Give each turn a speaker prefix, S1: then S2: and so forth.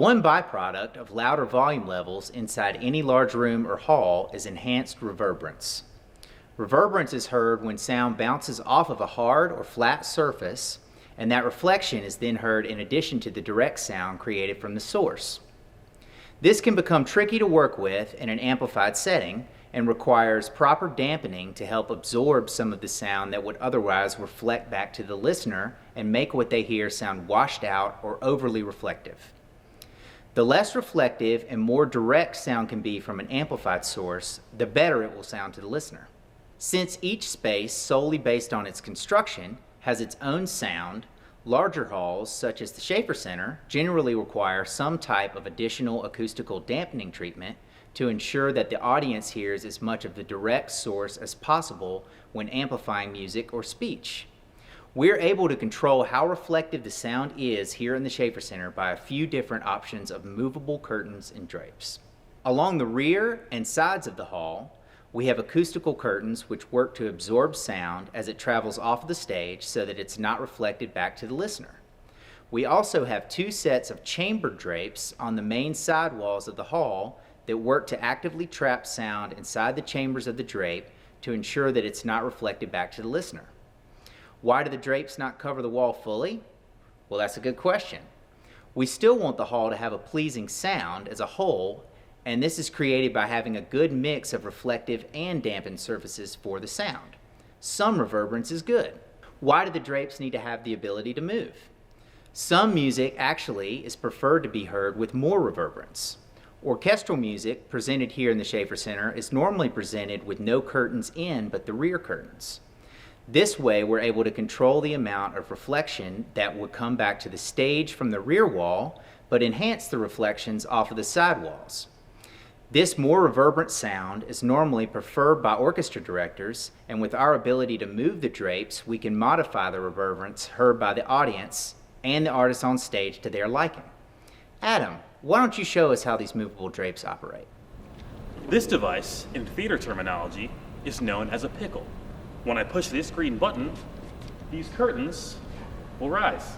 S1: One byproduct of louder volume levels inside any large room or hall is enhanced reverberance. Reverberance is heard when sound bounces off of a hard or flat surface, and that reflection is then heard in addition to the direct sound created from the source. This can become tricky to work with in an amplified setting and requires proper dampening to help absorb some of the sound that would otherwise reflect back to the listener and make what they hear sound washed out or overly reflective. The less reflective and more direct sound can be from an amplified source, the better it will sound to the listener. Since each space, solely based on its construction, has its own sound, larger halls, such as the Schaefer Center, generally require some type of additional acoustical dampening treatment to ensure that the audience hears as much of the direct source as possible when amplifying music or speech. We're able to control how reflective the sound is here in the Schaefer Center by a few different options of movable curtains and drapes. Along the rear and sides of the hall, we have acoustical curtains which work to absorb sound as it travels off of the stage so that it's not reflected back to the listener. We also have two sets of chamber drapes on the main side walls of the hall that work to actively trap sound inside the chambers of the drape to ensure that it's not reflected back to the listener. Why do the drapes not cover the wall fully? Well, that's a good question. We still want the hall to have a pleasing sound as a whole, and this is created by having a good mix of reflective and dampened surfaces for the sound. Some reverberance is good. Why do the drapes need to have the ability to move? Some music actually is preferred to be heard with more reverberance. Orchestral music presented here in the Schaefer Center is normally presented with no curtains in but the rear curtains. This way we're able to control the amount of reflection that would come back to the stage from the rear wall, but enhance the reflections off of the side walls. This more reverberant sound is normally preferred by orchestra directors, and with our ability to move the drapes, we can modify the reverberance heard by the audience and the artists on stage to their liking. Adam, why don't you show us how these movable drapes operate?
S2: This device, in theater terminology, is known as a pickle. When I push this green button, these curtains will rise.